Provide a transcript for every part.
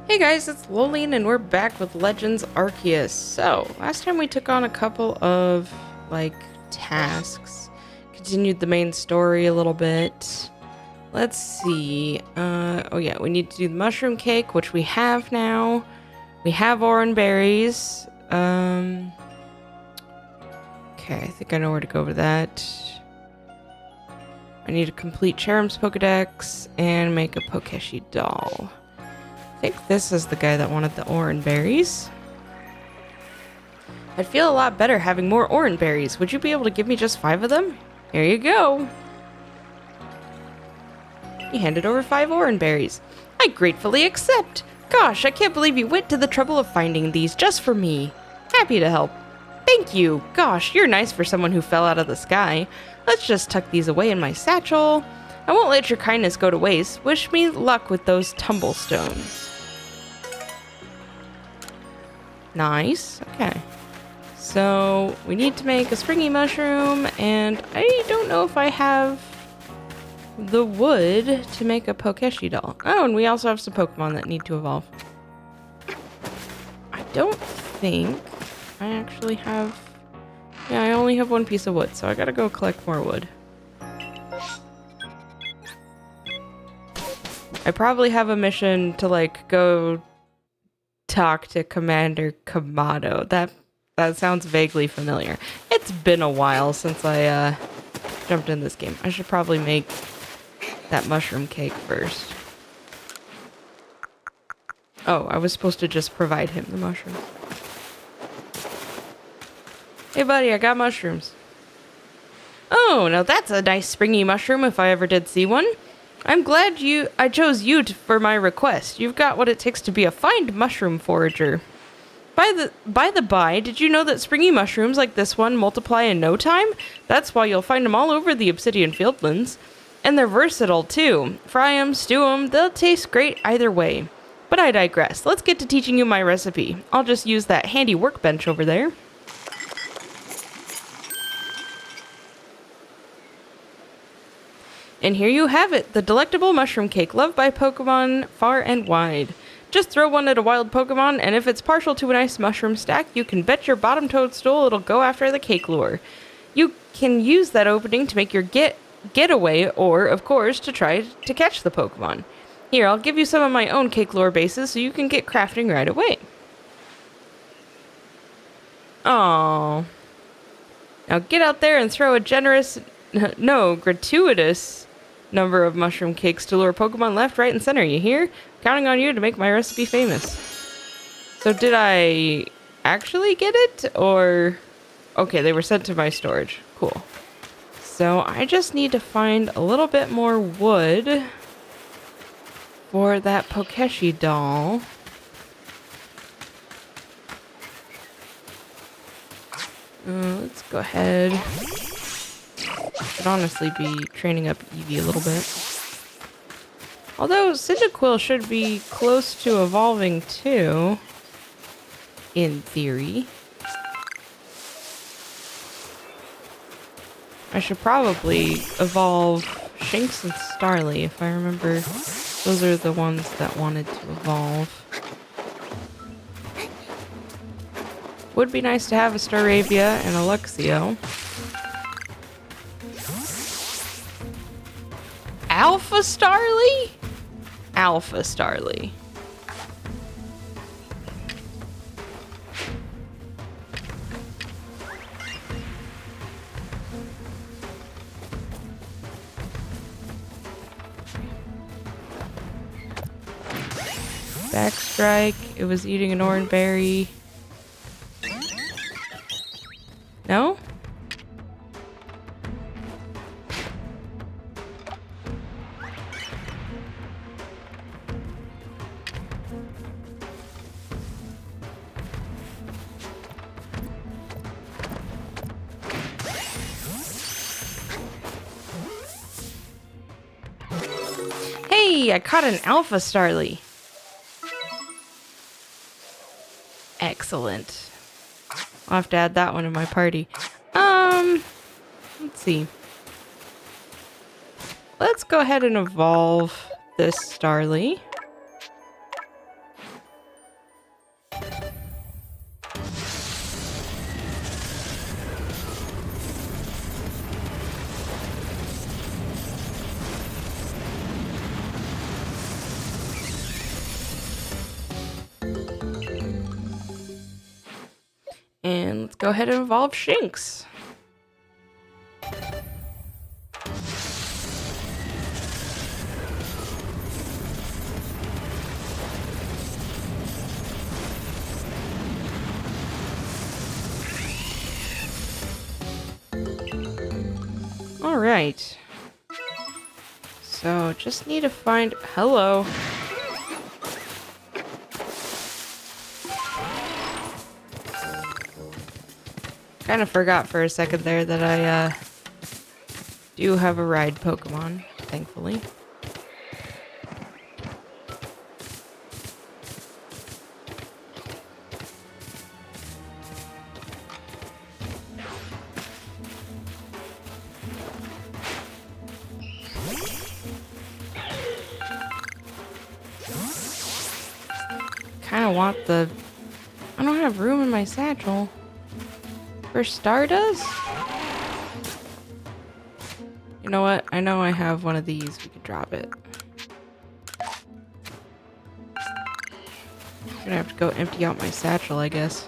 Hey guys, it's Lolene and we're back with Legends Arceus. So, last time we took on a couple of, tasks. Continued the main story a little bit. Let's see. Oh yeah, we need to do the mushroom cake, which we have now. We have orange berries. Okay, I think I know where to go with that. I need to complete Cherum's Pokedex and make a Pokeshi doll. I think this is the guy that wanted the orange berries. I'd feel a lot better having more orange berries. Would you be able to give me just 5 of them? Here you go. He handed over 5 orange berries. I gratefully accept. Gosh, I can't believe you went to the trouble of finding these just for me. Happy to help. Thank you. Gosh, you're nice for someone who fell out of the sky. Let's just tuck these away in my satchel. I won't let your kindness go to waste. Wish me luck with those tumblestones. Nice. Okay. So, we need to make a springy mushroom, and I don't know if I have the wood to make a Pokeshi doll. Oh, and we also have some Pokemon that need to evolve. I don't think I actually have... Yeah, I only have 1 piece of wood, so I gotta go collect more wood. I probably have a mission to, go talk to Commander Kamado. That sounds vaguely familiar. It's been a while since I jumped in this game. I should probably make that mushroom cake first. Oh, I was supposed to just provide him the mushrooms. Hey buddy, I got mushrooms. Oh, now that's a nice springy mushroom if I ever did see one. I'm glad I chose you for my request. You've got what it takes to be a fine mushroom forager. By the by, did you know that springy mushrooms like this one multiply in no time? That's why you'll find them all over the Obsidian Fieldlands. And they're versatile too. Fry them, stew them, they'll taste great either way. But I digress. Let's get to teaching you my recipe. I'll just use that handy workbench over there. And here you have it, the delectable mushroom cake loved by Pokemon far and wide. Just throw one at a wild Pokemon, and if it's partial to a nice mushroom stack, you can bet your bottom toadstool it'll go after the cake lure. You can use that opening to make your getaway, or, of course, to try to catch the Pokemon. Here, I'll give you some of my own cake lure bases so you can get crafting right away. Aww. Now get out there and throw a gratuitous number of mushroom cakes to lure Pokemon left, right, and center, you hear? Counting on you to make my recipe famous. So did I actually get it, or... Okay, they were sent to my storage. Cool. So I just need to find a little bit more wood for that Pokeshi doll. Let's go ahead. Should honestly be training up Eevee a little bit. Although Cyndaquil should be close to evolving too, in theory. I should probably evolve Shinx and Starly if I remember. Those are the ones that wanted to evolve. Would be nice to have a Staravia and a Luxio. Alpha Starly? Alpha Starly. Backstrike. It was eating an orange berry. No? Hey, I caught an Alpha Starly. Excellent. I'll have to add that one to my party. Let's see. Let's go ahead and evolve this Starly. And let's go ahead and evolve Shinx. Alright. So, just need to find... Hello. Kind of forgot for a second there that I do have a ride Pokemon, thankfully. Kind of want the... I don't have room in my satchel. For Stardust? You know what? I know I have one of these. We could drop it. I'm gonna have to go empty out my satchel, I guess.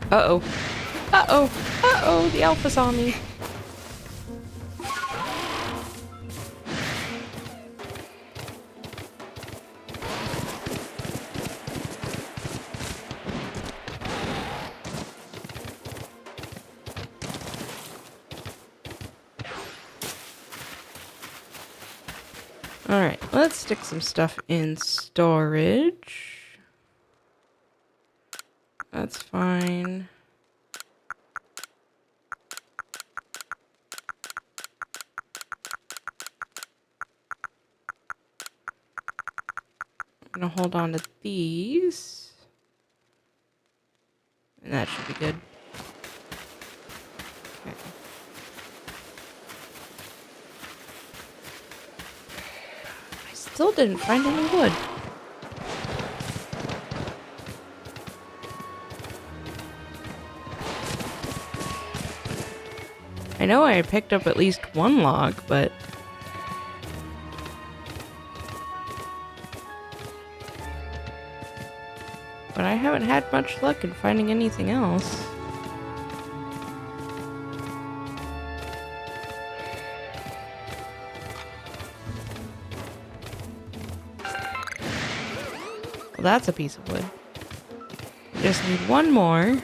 Uh-oh. Uh-oh. Uh-oh, the alpha saw me. Alright, let's stick some stuff in storage. That's fine. I'm gonna hold on to these. And that should be good. Okay. I still didn't find any wood. I know I picked up at least one log, but... But I haven't had much luck in finding anything else. Well, that's a piece of wood. Just need one more.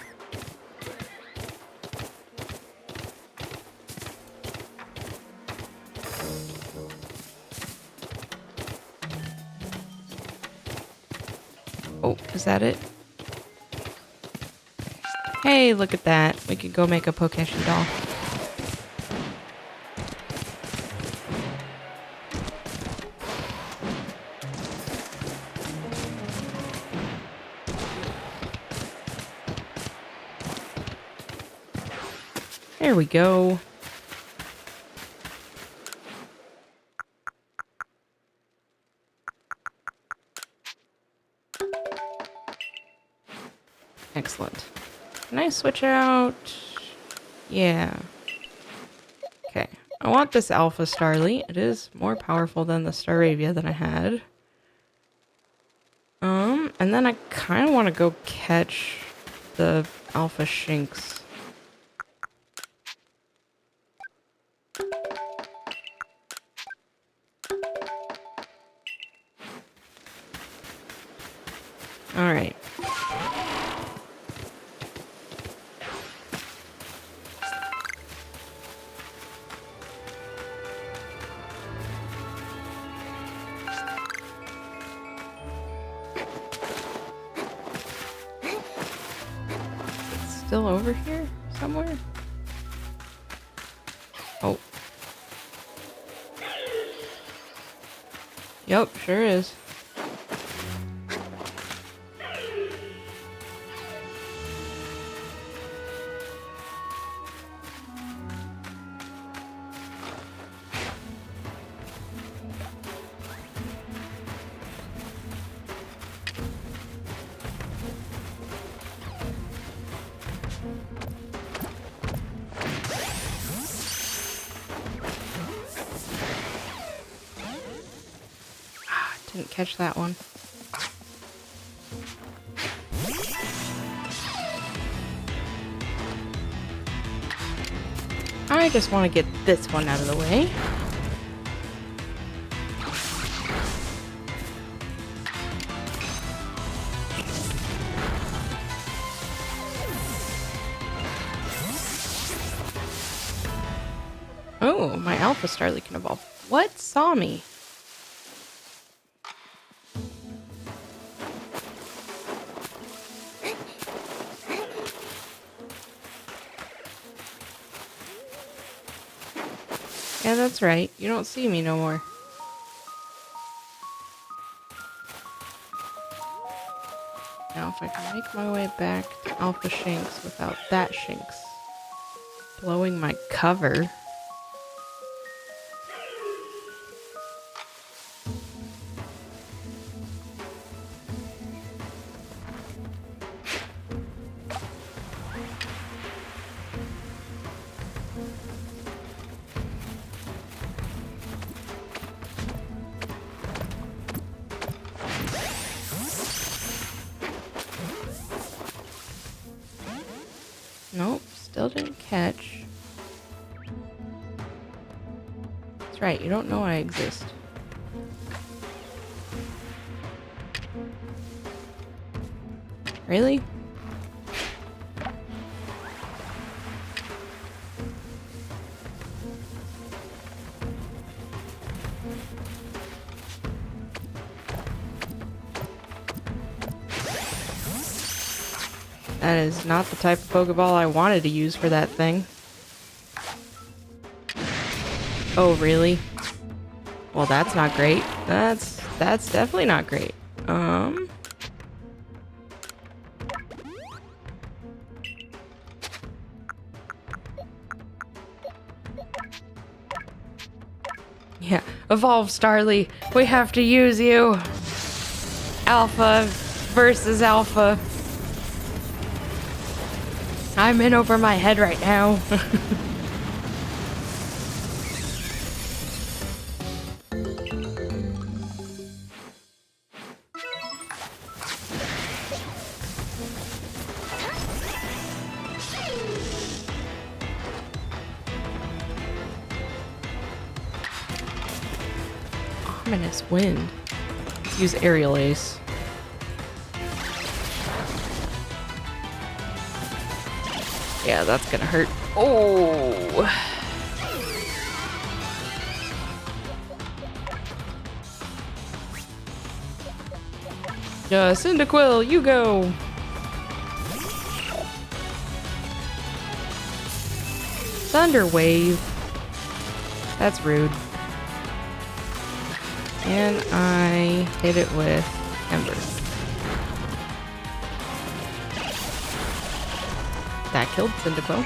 Oh, is that it? Hey, look at that. We could go make a Pokeshi doll. There we go. Excellent. Can I switch out? Yeah. Okay. I want this Alpha Starly. It is more powerful than the Staravia that I had. And then I kind of want to go catch the Alpha Shinx. Alright. Still over here somewhere? Oh. Yep, sure is. Didn't catch that one. I just want to get this one out of the way. Oh, my Alpha Starly can evolve. What? Saw me? Yeah, that's right. You don't see me no more. Now, if I can make my way back to Alpha Shinx without that Shinx blowing my cover. Nope, still didn't catch. That's right, you don't know I exist. Really? That is not the type of Pokeball I wanted to use for that thing. Oh, really? Well, that's not great. That's definitely not great. Yeah, evolve, Starly. We have to use you. Alpha versus Alpha. I'm in over my head right now. Ominous wind. Let's use Aerial Ace. Yeah, that's gonna hurt. Oh! Cyndaquil, you go! Thunder Wave. That's rude. And I hit it with Ember. That killed Cyndaquil.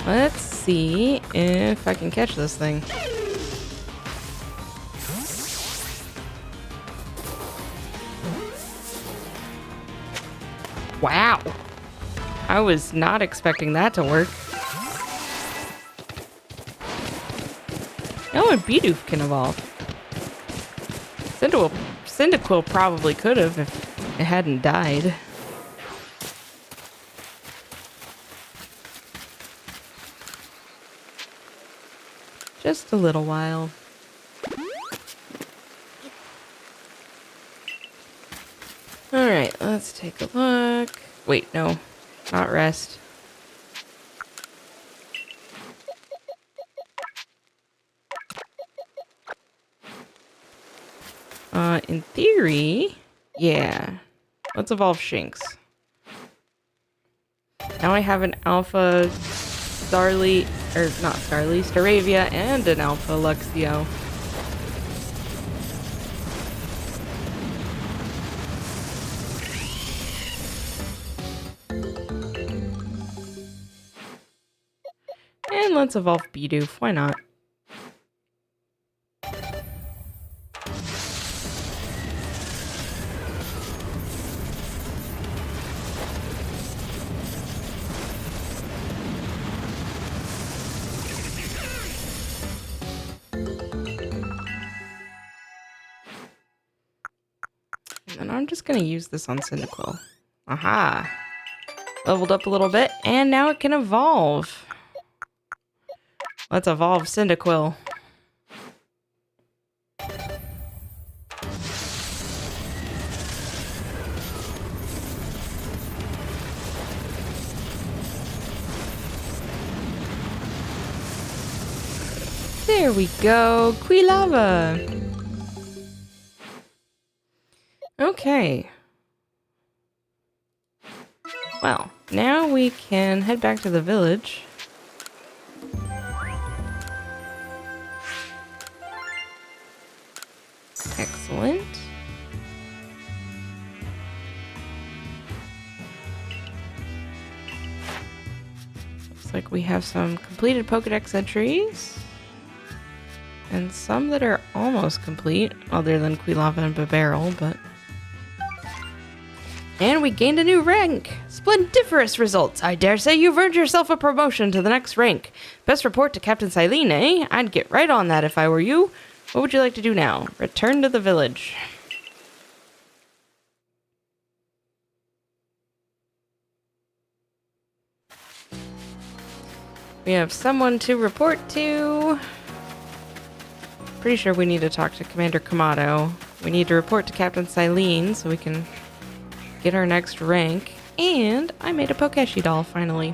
Let's see if I can catch this thing. Wow. I was not expecting that to work. Oh, and Bidoof can evolve. Cyndaquil probably could have if it hadn't died. Just a little while. Alright, let's take a look. Wait, no. Not rest. In theory, yeah. Let's evolve Shinx. Now I have an Alpha Starly, or not Starly, Staravia, and an Alpha Luxio. And let's evolve Bidoof, why not? and I'm just gonna use this on Cyndaquil. Aha! Leveled up a little bit, and now it can evolve. Let's evolve Cyndaquil. There we go, Quilava. Okay. Well, now we can head back to the village. Excellent. Looks like we have some completed Pokedex entries. And some that are almost complete, other than Quilava and Bibarel, but... And we gained a new rank! Splendiferous results! I dare say you've earned yourself a promotion to the next rank. Best report to Captain Silene, eh? I'd get right on that if I were you. What would you like to do now? Return to the village. We have someone to report to. Pretty sure we need to talk to Commander Kamado. We need to report to Captain Silene so we can get our next rank. And I made a Pokeshi doll, finally.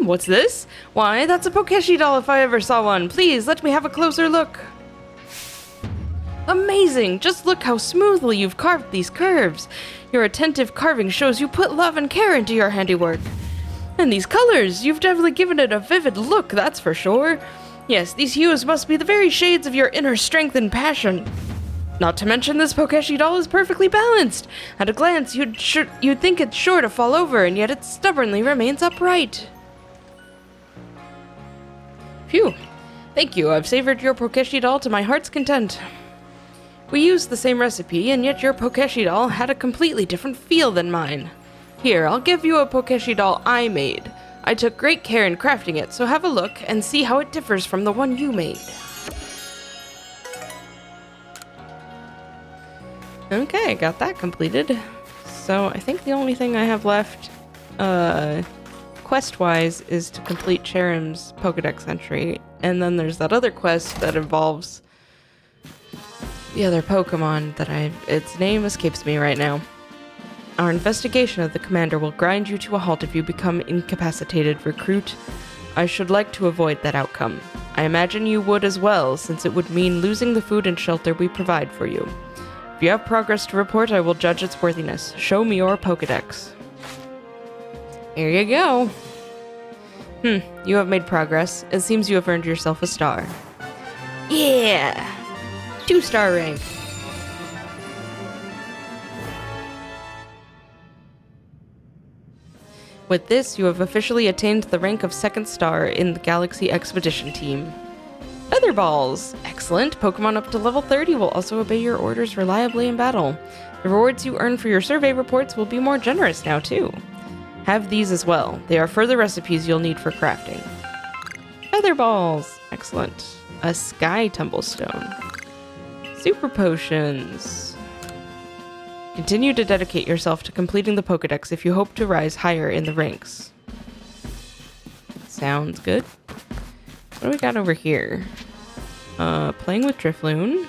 What's this? Why, that's a Pokeshi doll if I ever saw one. Please, let me have a closer look. Amazing! Just look how smoothly you've carved these curves. Your attentive carving shows you put love and care into your handiwork. And these colors, you've definitely given it a vivid look, that's for sure. Yes, these hues must be the very shades of your inner strength and passion. Not to mention this Pokeshi doll is perfectly balanced. At a glance, you'd think it's sure to fall over, and yet it stubbornly remains upright. Phew. Thank you, I've savored your Pokeshi doll to my heart's content. We used the same recipe, and yet your Pokeshi doll had a completely different feel than mine. Here, I'll give you a Pokeshi doll I made. I took great care in crafting it, so have a look and see how it differs from the one you made. Okay, got that completed. So I think the only thing I have left, quest-wise, is to complete Cherim's Pokedex entry. And then there's that other quest that involves the other Pokemon that its name escapes me right now. Our investigation of the commander will grind you to a halt if you become incapacitated, recruit. I should like to avoid that outcome. I imagine you would as well, since it would mean losing the food and shelter we provide for you. If you have progress to report, I will judge its worthiness. Show me your Pokedex. Here you go. You have made progress. It seems you have earned yourself a star. Yeah! 2-star rank. With this, you have officially attained the rank of 2nd star in the Galaxy Expedition Team. Feather Balls! Excellent! Pokemon up to level 30 will also obey your orders reliably in battle. The rewards you earn for your survey reports will be more generous now, too. Have these as well. They are further recipes you'll need for crafting. Feather Balls! Excellent. A Sky Tumblestone. Super Potions. Continue to dedicate yourself to completing the Pokedex if you hope to rise higher in the ranks. Sounds good. What do we got over here? Playing with Drifloon.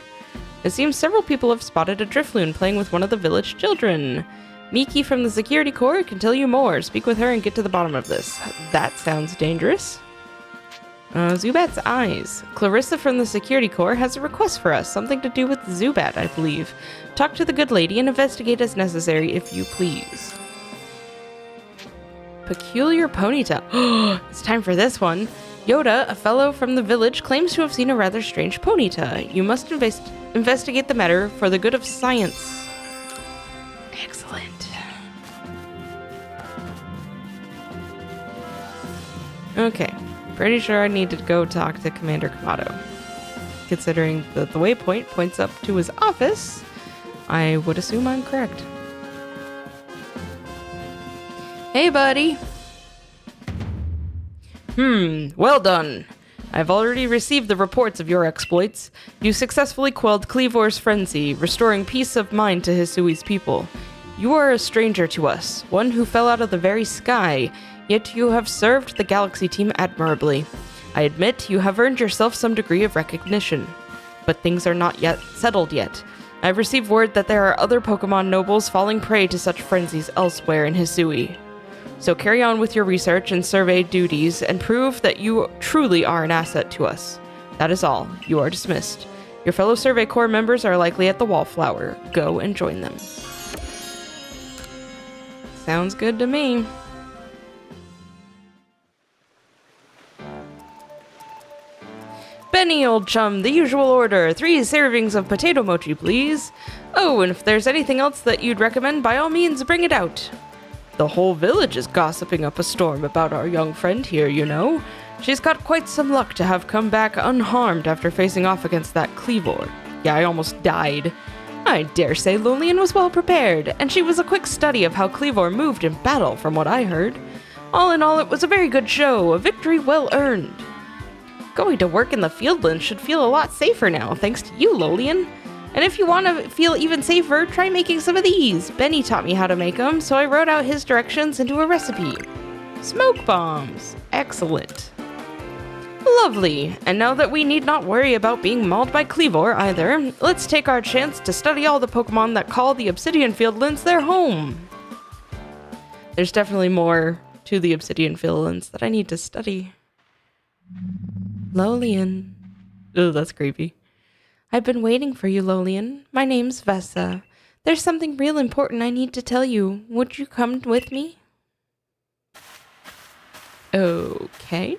It seems several people have spotted a Drifloon playing with one of the village children. Miki from the Security Corps can tell you more. Speak with her and get to the bottom of this. That sounds dangerous. Zubat's eyes. Clarissa from the Security Corps has a request for us. Something to do with Zubat, I believe. Talk to the good lady and investigate as necessary, if you please. Peculiar Ponyta. It's time for this one. Yoda, a fellow from the village, claims to have seen a rather strange Ponyta. You must investigate the matter for the good of science. Excellent. Okay. Pretty sure I need to go talk to Commander Kamado. Considering that the waypoint points up to his office, I would assume I'm correct. Hey, buddy. Well done. I've already received the reports of your exploits. You successfully quelled Cleavor's frenzy, restoring peace of mind to Hisui's people. You are a stranger to us, one who fell out of the very sky, yet you have served the Galaxy team admirably. I admit you have earned yourself some degree of recognition. But things are not yet settled yet. I've received word that there are other Pokemon nobles falling prey to such frenzies elsewhere in Hisui. So carry on with your research and survey duties and prove that you truly are an asset to us. That is all. You are dismissed. Your fellow Survey Corps members are likely at the Wallflower. Go and join them. Sounds good to me. Benny, old chum, the usual order. 3 servings of potato mochi, please. Oh, and if there's anything else that you'd recommend, by all means, bring it out. The whole village is gossiping up a storm about our young friend here, you know. She's got quite some luck to have come back unharmed after facing off against that Cleavor. Yeah, I almost died. I dare say Lolian was well prepared, and she was a quick study of how Cleavor moved in battle, from what I heard. All in all, it was a very good show, a victory well earned. Going to work in the Fieldlands should feel a lot safer now, thanks to you, Lolian. And if you want to feel even safer, try making some of these. Benny taught me how to make them, so I wrote out his directions into a recipe. Smoke bombs. Excellent. Lovely. And now that we need not worry about being mauled by Cleavor either, let's take our chance to study all the Pokemon that call the Obsidian Fieldlands their home. There's definitely more to the Obsidian Fieldlands that I need to study. Lolian. Oh, that's creepy. I've been waiting for you, Lolian. My name's Vessa. There's something real important I need to tell you. Would you come with me? Okay.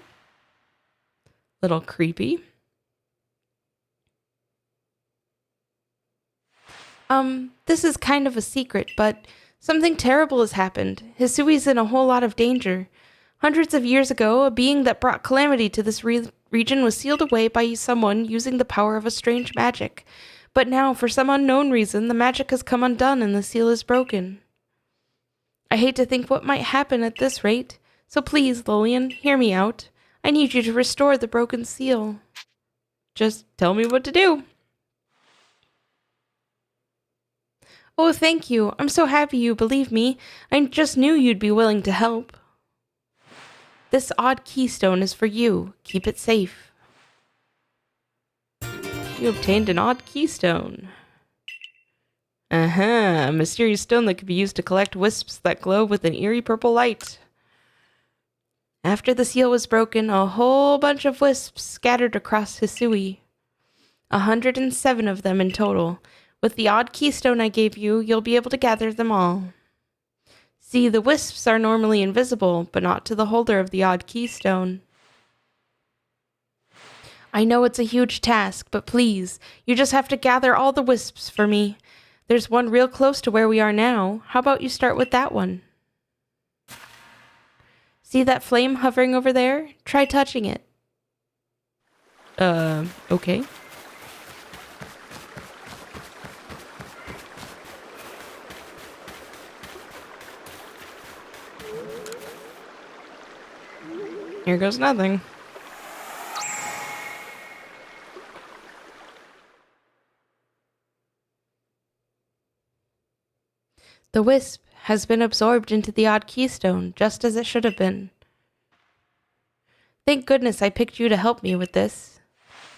Little creepy. This is kind of a secret, but something terrible has happened. Hisui's in a whole lot of danger. Hundreds of years ago, a being that brought calamity to this region was sealed away by someone using the power of a strange magic. But now, for some unknown reason, the magic has come undone and the seal is broken. I hate to think what might happen at this rate, so please, Lolian, hear me out. I need you to restore the broken seal. Just tell me what to do. Oh, thank you. I'm so happy you believe me. I just knew you'd be willing to help. This odd keystone is for you. Keep it safe. You obtained an odd keystone. A mysterious stone that could be used to collect wisps that glow with an eerie purple light. After the seal was broken, a whole bunch of wisps scattered across Hisui. 107 of them in total. With the odd keystone I gave you, you'll be able to gather them all. See, the wisps are normally invisible, but not to the holder of the odd keystone. I know it's a huge task, but please, you just have to gather all the wisps for me. There's one real close to where we are now. How about you start with that one? See that flame hovering over there? Try touching it. Okay. Here goes nothing. The wisp has been absorbed into the odd keystone, just as it should have been. Thank goodness I picked you to help me with this.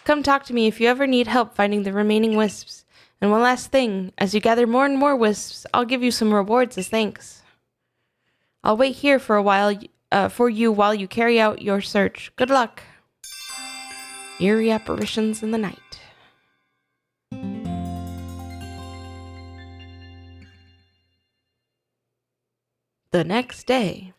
Come talk to me if you ever need help finding the remaining wisps. And one last thing, as you gather more and more wisps, I'll give you some rewards as thanks. I'll wait here for a while, for you while you carry out your search. Good luck. Eerie apparitions in the night. The next day.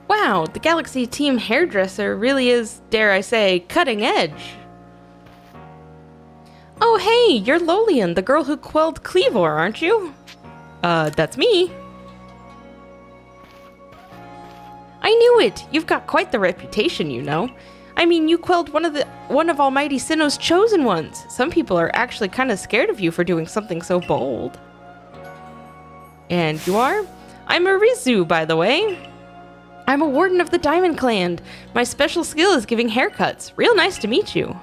Wow, the Galaxy Team hairdresser really is, dare I say, cutting edge. Oh hey, you're Lolian, the girl who quelled Cleavor, aren't you? That's me. I knew it! You've got quite the reputation, you know. I mean, you quelled one of Almighty Sinnoh's chosen ones. Some people are actually kind of scared of you for doing something so bold. And you are? I'm Arizu, by the way. I'm a warden of the Diamond Clan. My special skill is giving haircuts. Real nice to meet you.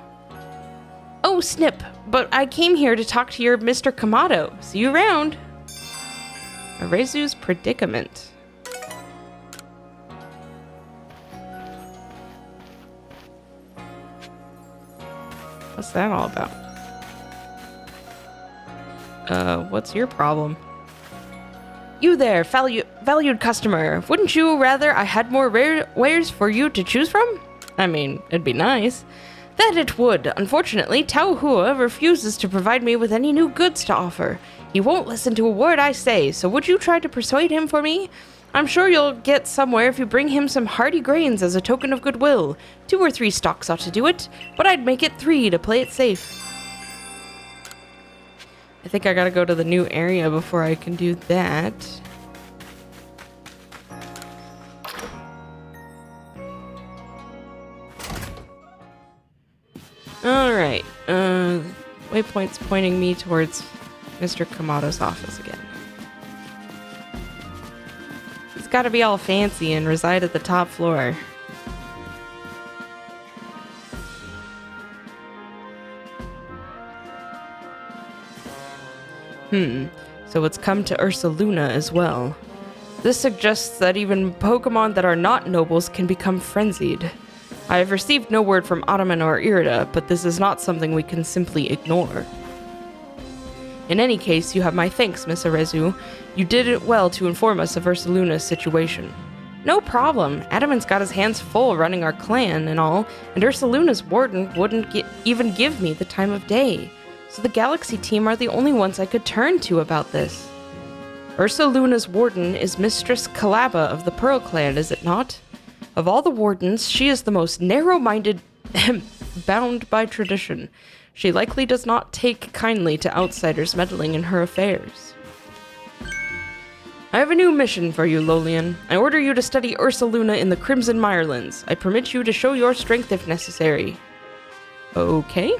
Oh, snip. But I came here to talk to your Mr. Kamado. See you around. Arizu's predicament. What's that all about? What's your problem? You there, valued customer. Wouldn't you rather I had more rare wares for you to choose from? I mean, it'd be nice. That it would. Unfortunately, Tao Hua refuses to provide me with any new goods to offer. He won't listen to a word I say, so would you try to persuade him for me? I'm sure you'll get somewhere if you bring him some hearty grains as a token of goodwill. 2 or 3 stocks ought to do it, but I'd make it 3 to play it safe. I think I gotta go to the new area before I can do that. Alright, waypoint's pointing me towards Mr. Kamado's office again. He's gotta be all fancy and reside at the top floor. So it's come to Ursaluna as well. This suggests that even Pokemon that are not nobles can become frenzied. I have received no word from Ottoman or Irida, but this is not something we can simply ignore. In any case, you have my thanks, Miss Arizu. You did it well to inform us of Ursaluna's situation. No problem. Adaman's got his hands full running our clan and all, and Ursaluna's warden wouldn't even give me the time of day. So the Galaxy team are the only ones I could turn to about this. Ursaluna's warden is Mistress Kalaba of the Pearl Clan, is it not? Of all the wardens, she is the most narrow-minded, bound by tradition. She likely does not take kindly to outsiders meddling in her affairs. I have a new mission for you, Lolian. I order you to study Ursaluna in the Crimson Mirelands. I permit you to show your strength if necessary. Okay.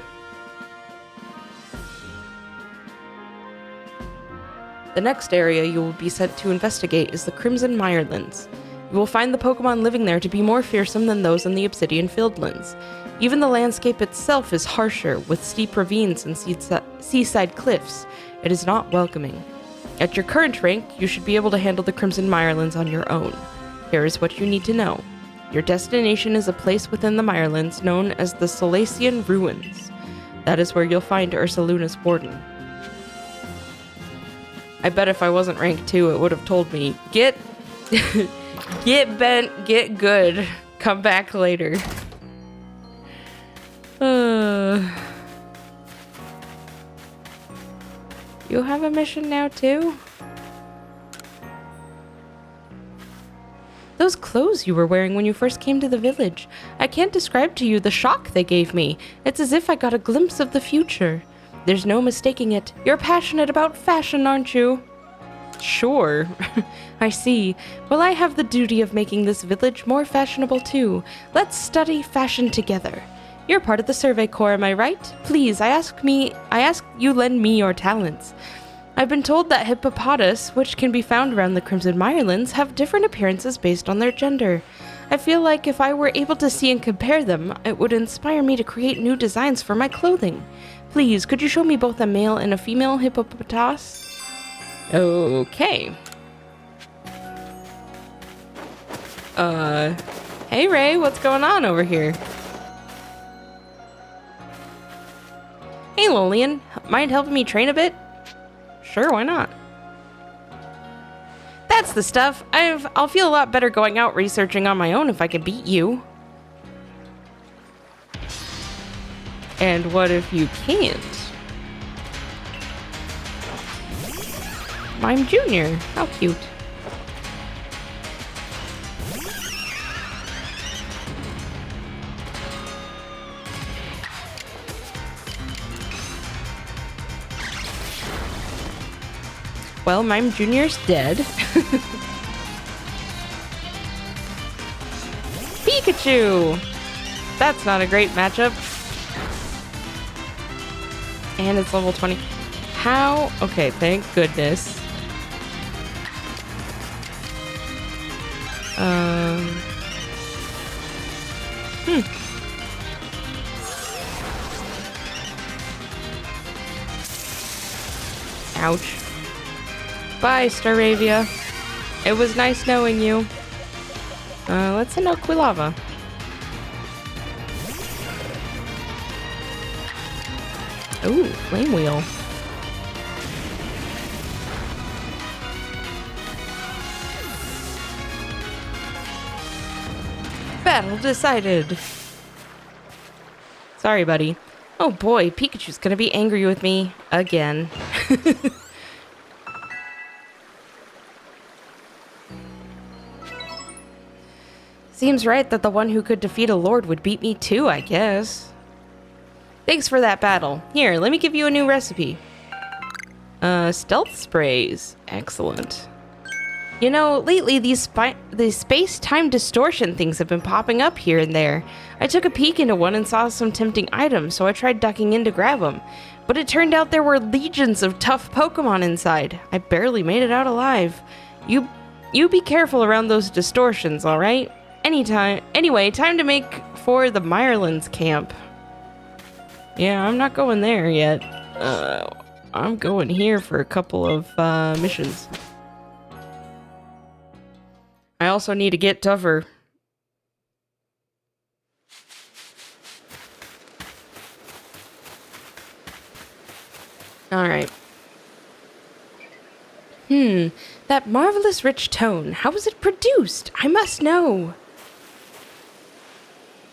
The next area you will be sent to investigate is the Crimson Mirelands. You will find the Pokemon living there to be more fearsome than those in the Obsidian Fieldlands. Even the landscape itself is harsher, with steep ravines and seaside cliffs. It is not welcoming. At your current rank, you should be able to handle the Crimson Mirelands on your own. Here is what you need to know. Your destination is a place within the Mirelands known as the Solacean Ruins. That is where you'll find Ursaluna's warden. I bet if I wasn't rank 2, it would have told me, get bent, get good, come back later. You have a mission now too? Those clothes you were wearing when you first came to the village. I can't describe to you the shock they gave me. It's as if I got a glimpse of the future. There's no mistaking it. You're passionate about fashion, aren't you? Sure. I see. Well, I have the duty of making this village more fashionable too. Let's study fashion together. You're part of the Survey Corps, am I right? Please, I ask you lend me your talents. I've been told that hippopotas, which can be found around the Crimson Mirelands, have different appearances based on their gender. I feel like if I were able to see and compare them, it would inspire me to create new designs for my clothing. Please, could you show me both a male and a female hippopotas? Okay. Hey Ray, what's going on over here? Hey Lolian, mind helping me train a bit? Sure, why not? That's the stuff. I'll feel a lot better going out researching on my own if I can beat you. And what if you can't? I'm Junior. How cute. Well, Mime Junior's dead. Pikachu! That's not a great matchup. And it's level 20. How? Okay, thank goodness. Ouch. Bye, Staravia. It was nice knowing you. Let's send out Quilava. Ooh, Flame Wheel. Battle decided. Sorry, buddy. Oh boy, Pikachu's gonna be angry with me again. Seems right that the one who could defeat a lord would beat me too, I guess. Thanks for that battle. Here, let me give you a new recipe. Stealth sprays. Excellent. You know, lately these space-time distortion things have been popping up here and there. I took a peek into one and saw some tempting items, so I tried ducking in to grab them. But it turned out there were legions of tough Pokemon inside. I barely made it out alive. You be careful around those distortions, alright? Anyway, time to make for the Mirelands camp. Yeah, I'm not going there yet. I'm going here for a couple of missions. I also need to get tougher. Alright. That marvelous rich tone. How was it produced? I must know.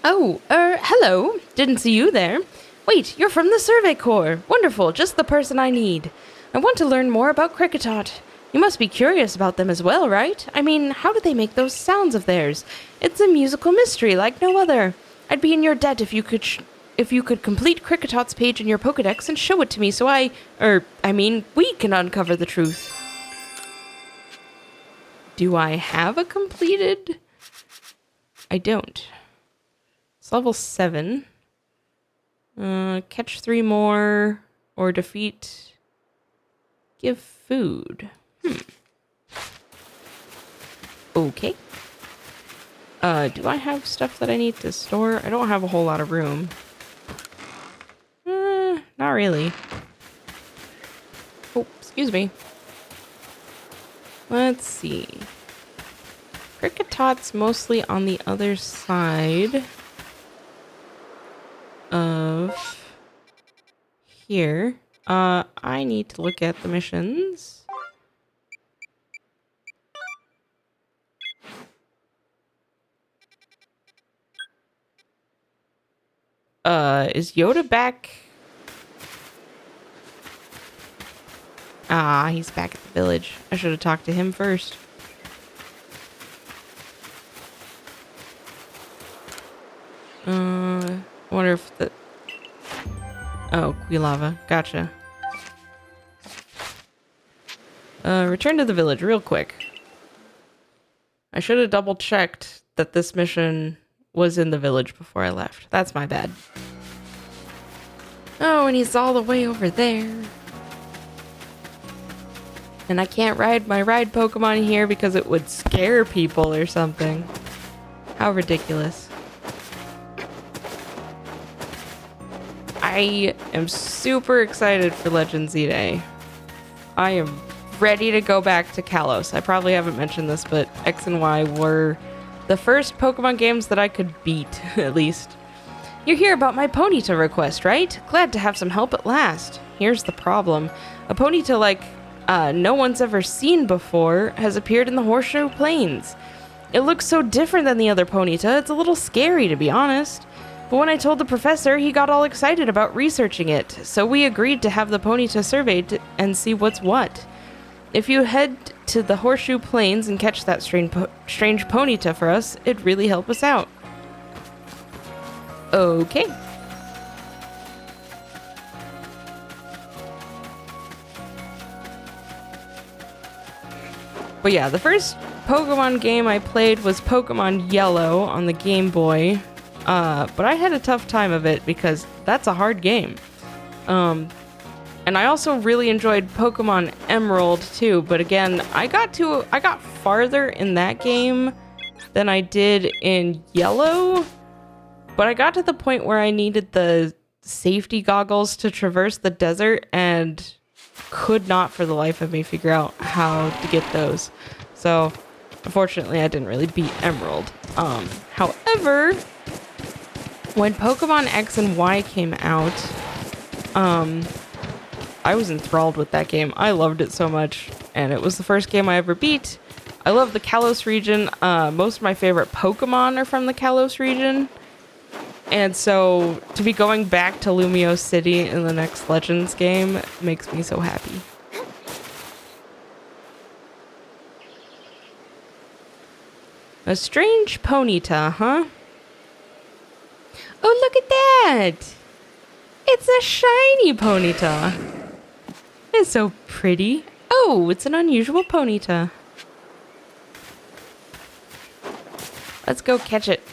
Oh, hello. Didn't see you there. Wait, you're from the Survey Corps. Wonderful, just the person I need. I want to learn more about Kricketot. You must be curious about them as well, right? I mean, how do they make those sounds of theirs? It's a musical mystery like no other. I'd be in your debt if you could complete Cricketot's page in your Pokedex and show it to me so we can uncover the truth. Do I have a completed? I don't. It's level 7. Catch 3 more or defeat. Give food. Okay. Do I have stuff that I need to store? I don't have a whole lot of room. Not really. Oh, excuse me. Let's see. Cricketot's mostly on the other side of here. I need to look at the missions. Is Yoda back? Ah, he's back at the village. I should have talked to him first. I wonder if the... Oh, Quilava. Gotcha. Return to the village real quick. I should have double checked that this mission was in the village before I left. That's my bad. Oh, and he's all the way over there. And I can't ride my ride Pokemon here because it would scare people or something. How ridiculous. I am super excited for Legends Day. I am ready to go back to Kalos. I probably haven't mentioned this, but X and Y were the first Pokemon games that I could beat, at least. You hear about my Ponyta request, right? Glad to have some help at last. Here's the problem. A Ponyta like no one's ever seen before has appeared in the Horseshoe Plains. It looks so different than the other Ponyta, it's a little scary to be honest. But when I told the professor, he got all excited about researching it, so we agreed to have the Ponyta surveyed and see what's what. If you head to the Horseshoe Plains and catch that strange Ponyta for us, it'd really help us out. Okay. But yeah, the first Pokemon game I played was Pokemon Yellow on the Game Boy. But I had a tough time of it because that's a hard game. And I also really enjoyed Pokemon Emerald too, but again, I got farther in that game than I did in Yellow, but I got to the point where I needed the safety goggles to traverse the desert and could not for the life of me figure out how to get those. So unfortunately I didn't really beat Emerald. However, when Pokemon X and Y came out, I was enthralled with that game. I loved it so much, and it was the first game I ever beat. I love the Kalos region. Most of my favorite Pokemon are from the Kalos region. And so to be going back to Lumio City in the next Legends game makes me so happy. A strange Ponyta, huh? Oh, look at that! It's a shiny Ponyta. It's so pretty. Oh, it's an unusual Ponyta. Let's go catch it.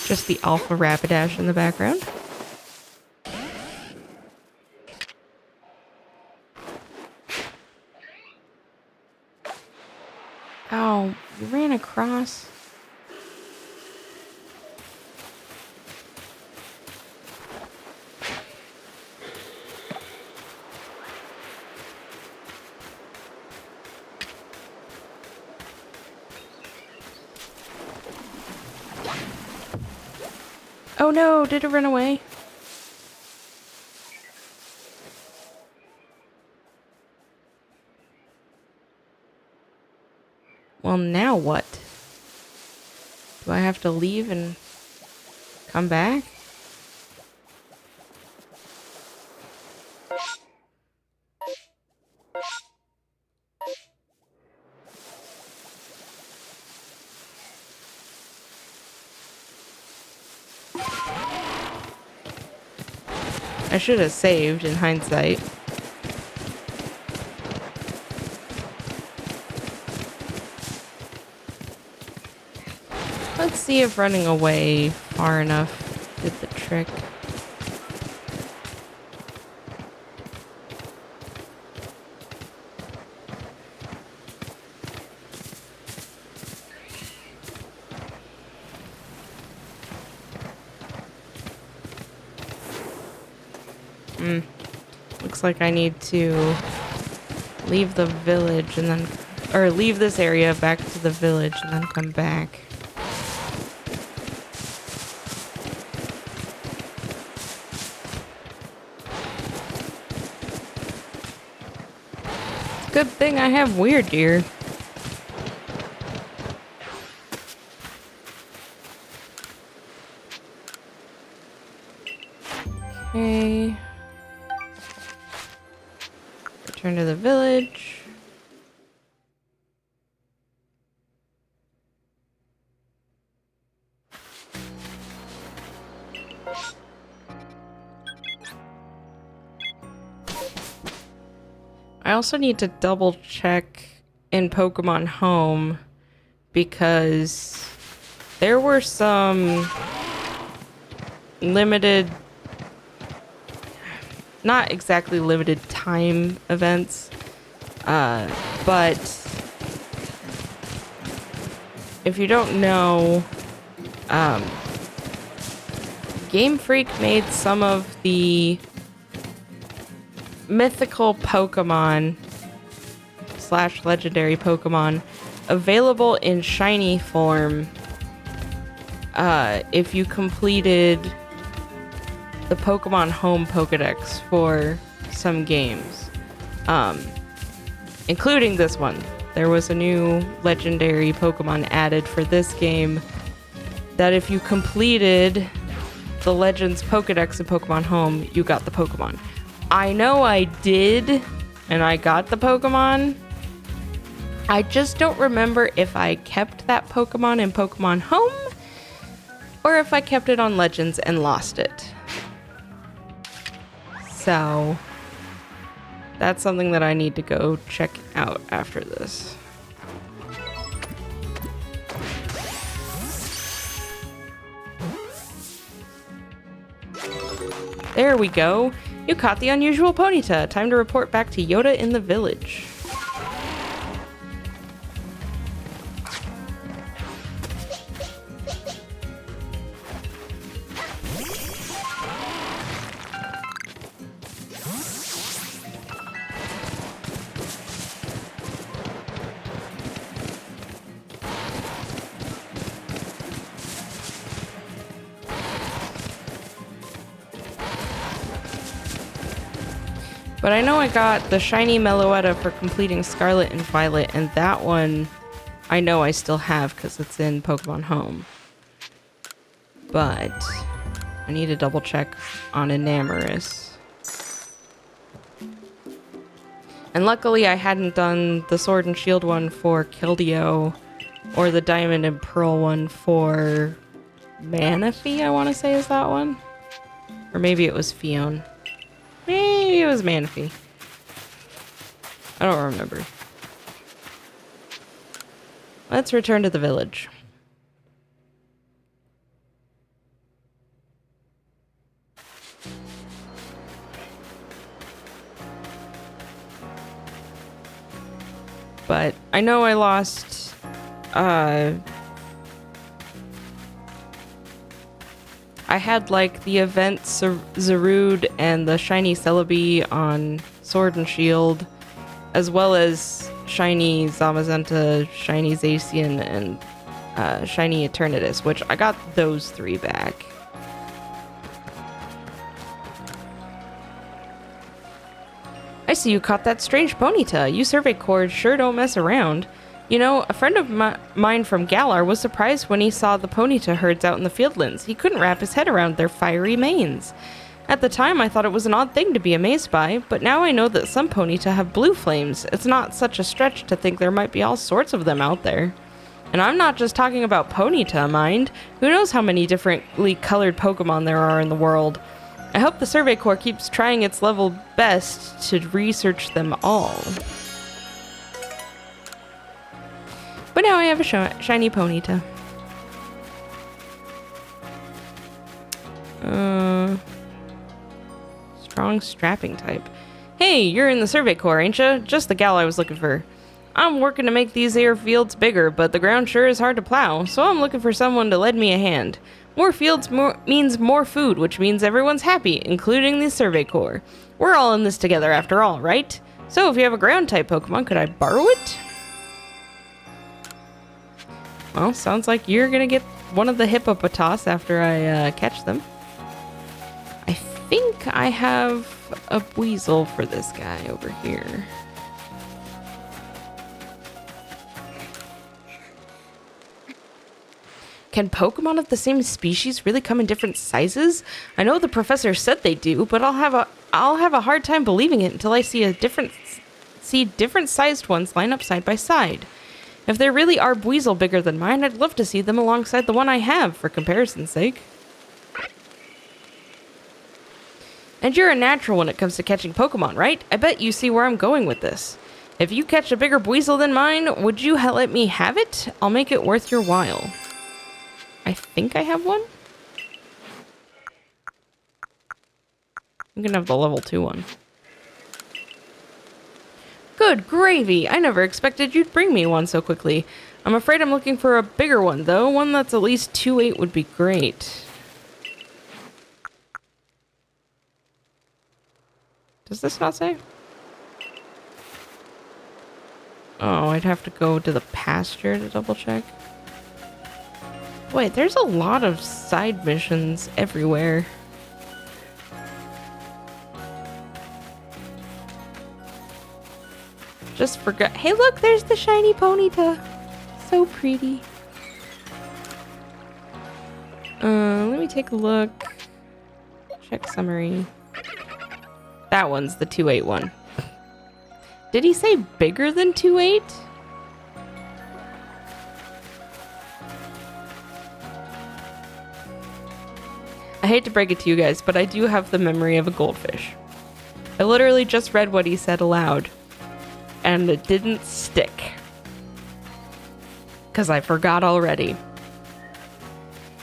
Just the Alpha Rapidash in the background. Oh, you ran across. Oh no, did it run away? Well, now what? Do I have to leave and come back? I should have saved in hindsight. Let's see if running away far enough did the trick. Looks like I need to leave the village and then, or leave this area back to the village and then come back. It's a good thing I have Weird Deer. Okay. Return to the village. I also need to double check in Pokemon Home because there were some limited, not exactly limited time events, but if you don't know, Game Freak made some of the mythical Pokemon / legendary Pokemon available in shiny form if you completed the Pokemon Home Pokedex for some games. including this one. There was a new legendary Pokemon added for this game that if you completed the Legends Pokedex in Pokemon Home, you got the Pokemon. I know I did, and I got the Pokemon. I just don't remember if I kept that Pokemon in Pokemon Home or if I kept it on Legends and lost it. So that's something that I need to go check out after this. There we go. You caught the unusual Ponyta. Time to report back to Yoda in the village. But I know I got the shiny Meloetta for completing Scarlet and Violet, and that one I know I still have because it's in Pokemon Home. But I need to double check on Enamorous. And luckily I hadn't done the Sword and Shield one for Keldeo or the Diamond and Pearl one for Manaphy, I want to say is that one. Or maybe it was Fion. Maybe it was Manaphy. I don't remember. Let's return to the village. But I know I lost I had like the event Zarude and the shiny Celebi on Sword and Shield, as well as shiny Zamazenta, shiny Zacian, and shiny Eternatus, which I got those 3 back. I see you caught that strange Ponyta. You Survey Corps sure don't mess around. You know, a friend of mine from Galar was surprised when he saw the Ponyta herds out in the fieldlands. He couldn't wrap his head around their fiery manes. At the time, I thought it was an odd thing to be amazed by, but now I know that some Ponyta have blue flames. It's not such a stretch to think there might be all sorts of them out there. And I'm not just talking about Ponyta, mind. Who knows how many differently colored Pokemon there are in the world. I hope the Survey Corps keeps trying its level best to research them all. But now I have a shiny Ponyta. Strong strapping type. Hey, you're in the Survey Corps, ain't ya? Just the gal I was looking for. I'm working to make these airfields bigger, but the ground sure is hard to plow, so I'm looking for someone to lend me a hand. More fields means more food, which means everyone's happy, including the Survey Corps. We're all in this together after all, right? So if you have a ground-type Pokemon, could I borrow it? Well, sounds like you're gonna get one of the Hippopotas after I catch them. I think I have a Weasel for this guy over here. Can Pokemon of the same species really come in different sizes? I know the professor said they do, but I'll have a hard time believing it until I see different sized ones line up side by side. If there really are Weasel bigger than mine, I'd love to see them alongside the one I have, for comparison's sake. And you're a natural when it comes to catching Pokemon, right? I bet you see where I'm going with this. If you catch a bigger Weasel than mine, would you let me have it? I'll make it worth your while. I think I have one? I'm gonna have the level 2 one. Good gravy! I never expected you'd bring me one so quickly. I'm afraid I'm looking for a bigger one, though. One that's at least 2.8 would be great. Does this not say? Oh, I'd have to go to the pasture to double check. Wait, there's a lot of side missions everywhere. Just forgot. Hey, look, there's the shiny Ponyta. So pretty. Let me take a look. Check summary. That one's the 2.8 one. Did he say bigger than 2.8? I hate to break it to you guys, but I do have the memory of a goldfish. I literally just read what he said aloud, and it didn't stick. Because I forgot already.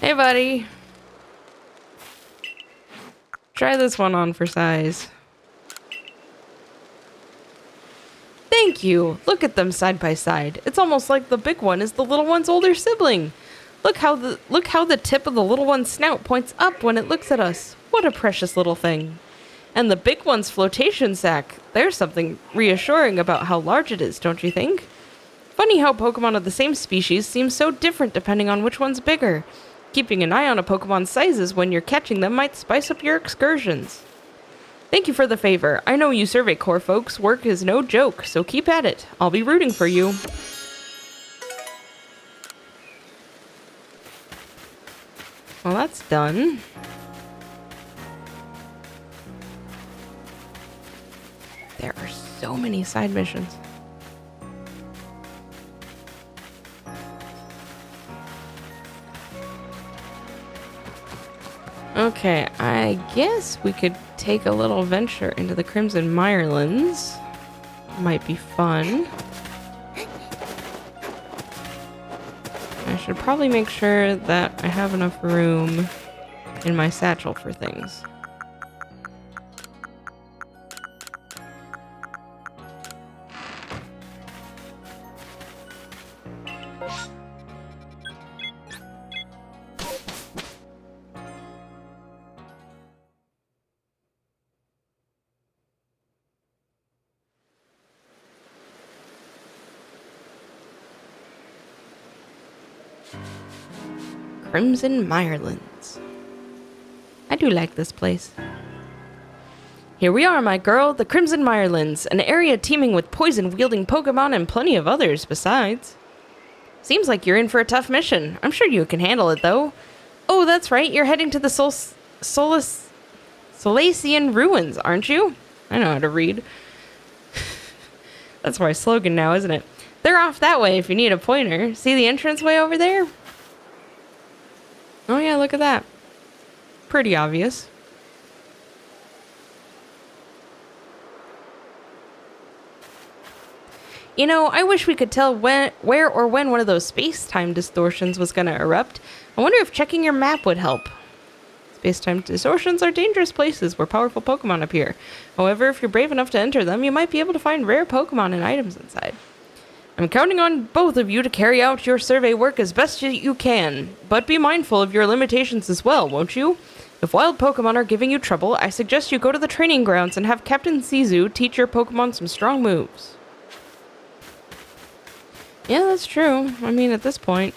Hey, buddy. Try this one on for size. Thank you. Look at them side by side. It's almost like the big one is the little one's older sibling. Look how the tip of the little one's snout points up when it looks at us. What a precious little thing. And the big one's flotation sac. There's something reassuring about how large it is, don't you think? Funny how Pokemon of the same species seem so different depending on which one's bigger. Keeping an eye on a Pokemon's sizes when you're catching them might spice up your excursions. Thank you for the favor. I know you Survey Corps folks' work is no joke, so keep at it. I'll be rooting for you. Well, that's done. There are so many side missions. Okay, I guess we could take a little venture into the Crimson Mirelands. Might be fun. I should probably make sure that I have enough room in my satchel for things. Crimson Mirelands. I do like this place. Here we are, my girl, the Crimson Mirelands, an area teeming with poison-wielding Pokemon and plenty of others besides. Seems like you're in for a tough mission. I'm sure you can handle it, though. Oh, that's right, you're heading to the Solacean Ruins, aren't you? I know how to read. That's my slogan now, isn't it? They're off that way if you need a pointer. See the entranceway over there? Oh yeah, look at that. Pretty obvious. You know, I wish we could tell where or when one of those space-time distortions was going to erupt. I wonder if checking your map would help. Space-time distortions are dangerous places where powerful Pokemon appear. However, if you're brave enough to enter them, you might be able to find rare Pokemon and items inside. I'm counting on both of you to carry out your survey work as best you can, but be mindful of your limitations as well, won't you? If wild Pokemon are giving you trouble, I suggest you go to the training grounds and have Captain Sizu teach your Pokemon some strong moves. Yeah, that's true. I mean, at this point...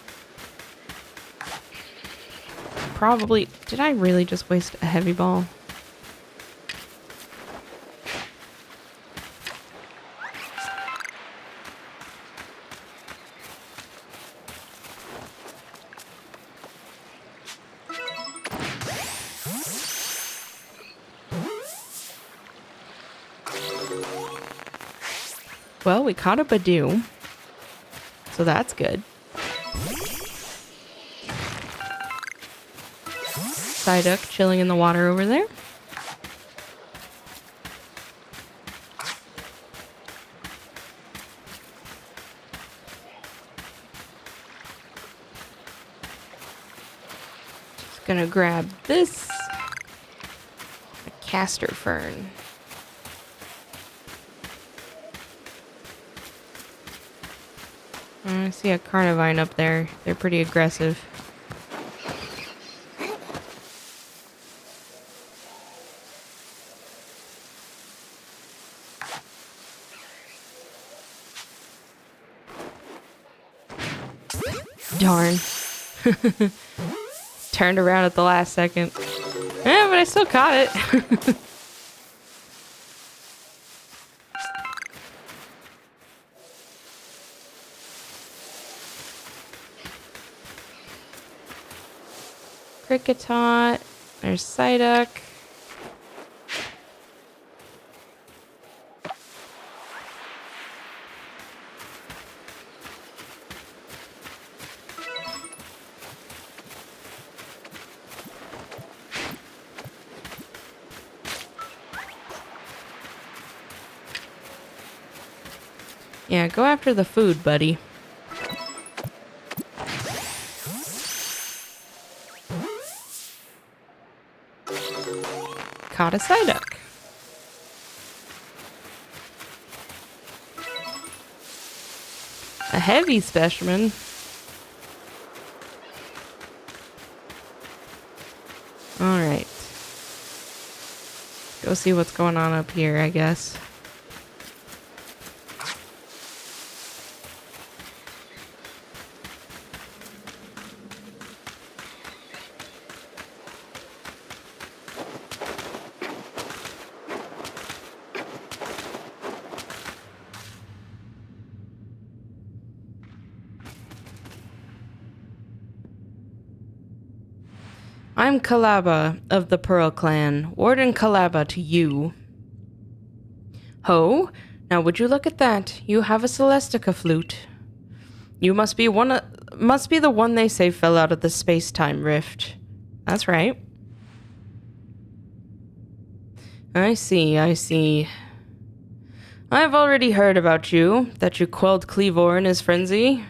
Probably... Did I really just waste a heavy ball? Well, we caught a Badoo, so that's good. Psyduck chilling in the water over there. Just gonna grab this. A castor fern. I see a Carnivine up there. They're pretty aggressive. Darn. Turned around at the last second. Yeah, but I still caught it. Cricketot. There's Psyduck. Yeah, go after the food, buddy. Caught a Psyduck. A heavy specimen. Alright. Go see what's going on up here, I guess. I'm Kalaba of the Pearl Clan. Warden Kalaba to you. Ho, now would you look at that? You have a Celestica flute. You must be the one they say fell out of the space-time rift. That's right. I see. I've already heard about you, that you quelled Cleavor in his frenzy.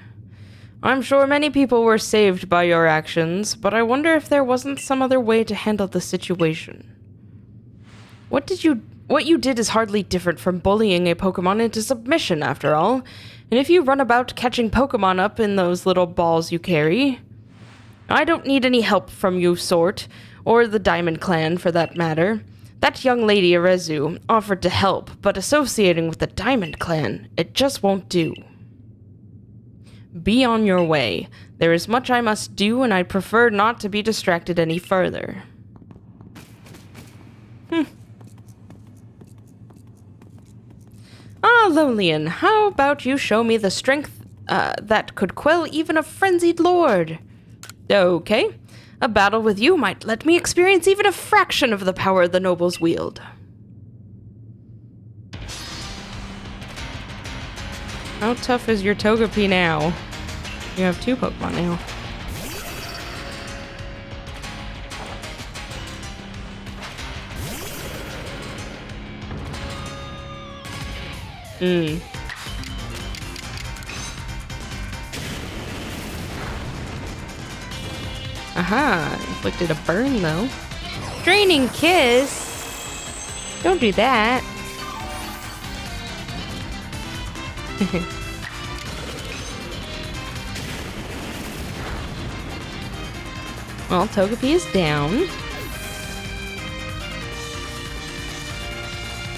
I'm sure many people were saved by your actions, but I wonder if there wasn't some other way to handle the situation. What you did is hardly different from bullying a Pokemon into submission, after all. And if you run about catching Pokemon up in those little balls you carry, I don't need any help from you, Sort, or the Diamond Clan, for that matter. That young lady, Arezu, offered to help, but associating with the Diamond Clan, it just won't do. Be on your way. There is much I must do, and I'd prefer not to be distracted any further. Ah, Lolian, how about you show me the strength that could quell even a frenzied lord? Okay. A battle with you might let me experience even a fraction of the power the nobles wield. How tough is your Togepi now? You have 2 Pokemon now. Aha, inflicted a burn though. Draining Kiss? Don't do that. Well, Togepi is down.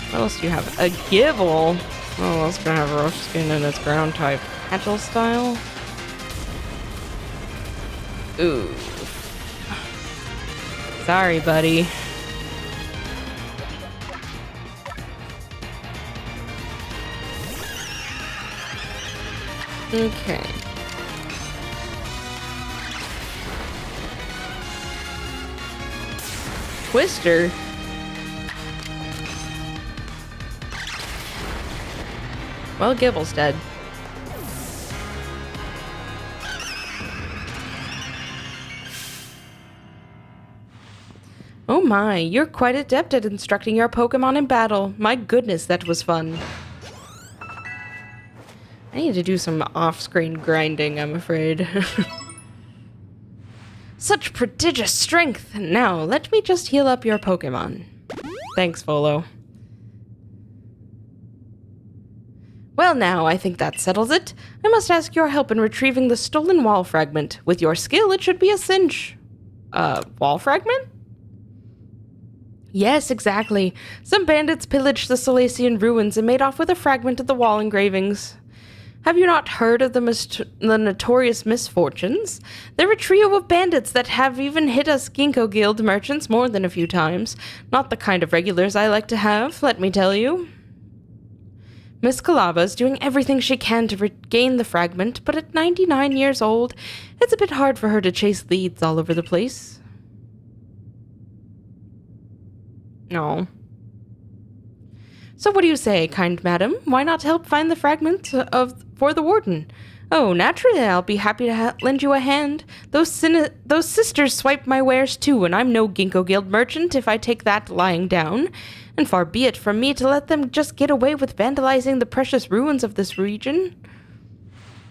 What else do you have? A Gible. Oh, it's gonna have rough skin in its ground type. Agile style. Ooh. Sorry, buddy. Okay. Twister? Well, Gibble's dead. Oh my, you're quite adept at instructing your Pokemon in battle. My goodness, that was fun. I need to do some off-screen grinding, I'm afraid. Such prodigious strength! Now, let me just heal up your Pokemon. Thanks, Volo. Well now, I think that settles it. I must ask your help in retrieving the stolen wall fragment. With your skill, it should be a cinch. Wall fragment? Yes, exactly. Some bandits pillaged the Silesian ruins and made off with a fragment of the wall engravings. Have you not heard of the notorious misfortunes? They're a trio of bandits that have even hit us Ginkgo Guild merchants more than a few times. Not the kind of regulars I like to have, let me tell you. Miss Kalaba is doing everything she can to regain the fragment, but at 99 years old, it's a bit hard for her to chase leads all over the place. No. So what do you say, kind madam? Why not help find the fragment for the warden? Oh, naturally, I'll be happy to lend you a hand. Those sisters swipe my wares too, and I'm no Ginkgo Guild merchant if I take that lying down. And far be it from me to let them just get away with vandalizing the precious ruins of this region.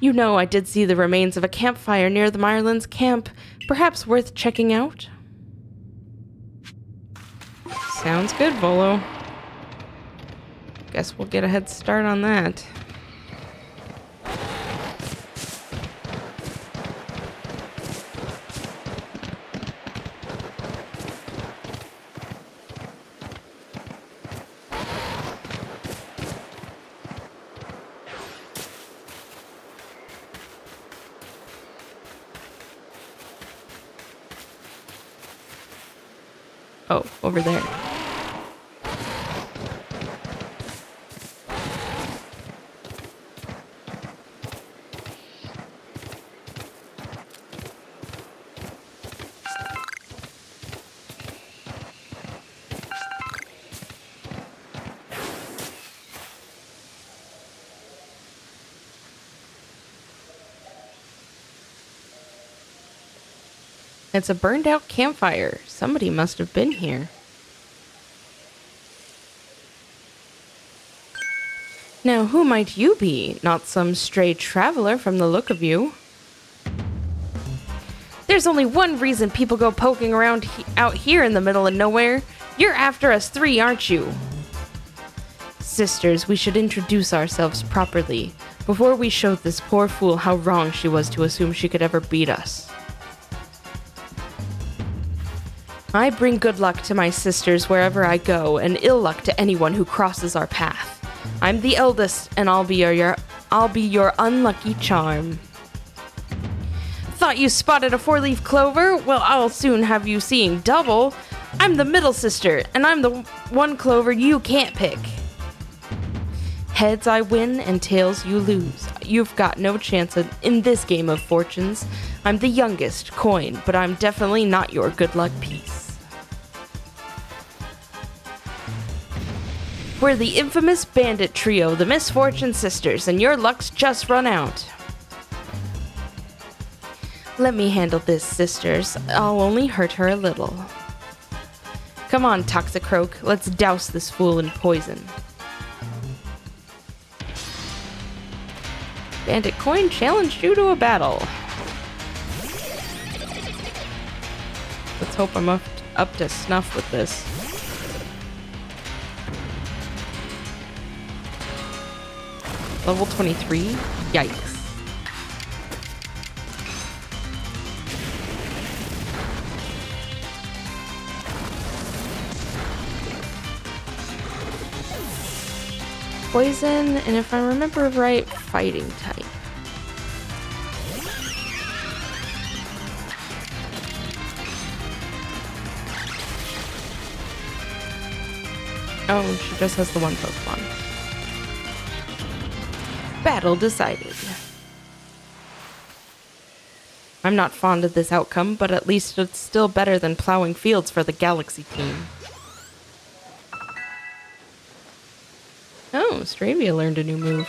You know, I did see the remains of a campfire near the Myrlands camp. Perhaps worth checking out. Sounds good, Volo. Guess we'll get a head start on that. Oh, over there. It's a burned out campfire. Somebody must have been here. Now, who might you be? Not some stray traveler from the look of you. There's only one reason people go poking around out here in the middle of nowhere. You're after us three, aren't you? Sisters, we should introduce ourselves properly before we show this poor fool how wrong she was to assume she could ever beat us. I bring good luck to my sisters wherever I go, and ill luck to anyone who crosses our path. I'm the eldest, and I'll be your unlucky charm. Thought you spotted a four-leaf clover? Well, I'll soon have you seeing double. I'm the middle sister, and I'm the one clover you can't pick. Heads I win, and tails you lose. You've got no chance in this game of fortunes. I'm the youngest coin, but I'm definitely not your good luck piece. We're the infamous bandit trio, the Misfortune Sisters, and your luck's just run out. Let me handle this, sisters. I'll only hurt her a little. Come on, Toxicroak, let's douse this fool in poison. Bandit Coin challenged you to a battle. Let's hope I'm up to snuff with this. Level 23? Yikes. Poison, and if I remember right, fighting type. Oh, she just has the one Pokemon. Battle decided. I'm not fond of this outcome, but at least it's still better than plowing fields for the Galaxy team. Oh, Stravia learned a new move.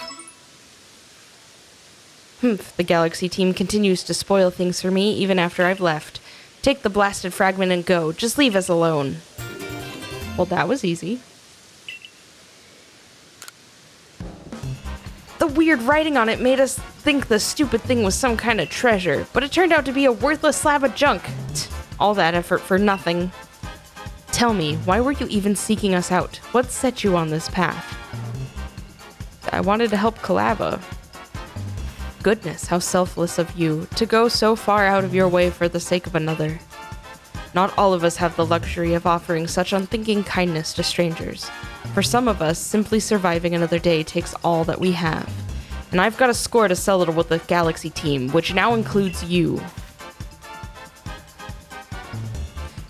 Humph, the Galaxy team continues to spoil things for me even after I've left. Take the blasted fragment and go. Just leave us alone. Well, that was easy. The weird writing on it made us think the stupid thing was some kind of treasure, but it turned out to be a worthless slab of junk. All that effort for nothing. Tell me, why were you even seeking us out? What set you on this path? I wanted to help Kalaba. Goodness, how selfless of you, to go so far out of your way for the sake of another. Not all of us have the luxury of offering such unthinking kindness to strangers. For some of us, simply surviving another day takes all that we have. And I've got a score to settle with the Galaxy team, which now includes you.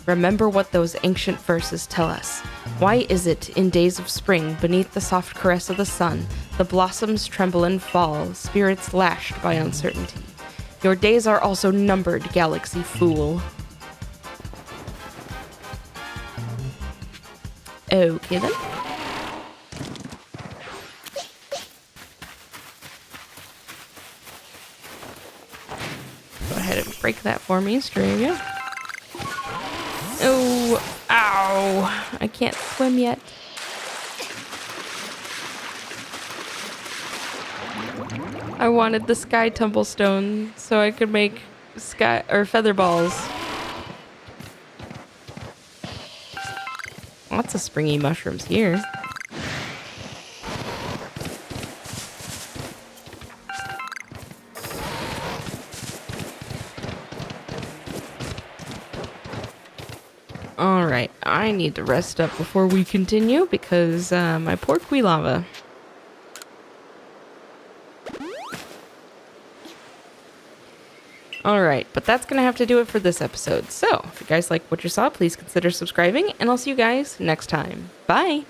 Remember what those ancient verses tell us. Why is it, in days of spring, beneath the soft caress of the sun, the blossoms tremble and fall, spirits lashed by uncertainty? Your days are also numbered, Galaxy fool. Okay then. Go ahead and break that for me, Australia. Oh, ow. I can't swim yet. I wanted the sky tumblestone so I could make sky or feather balls. Lots of springy mushrooms here. Alright, I need to rest up before we continue because my poor Quilava. Alright, but that's going to have to do it for this episode. So, if you guys like what you saw, please consider subscribing, and I'll see you guys next time. Bye!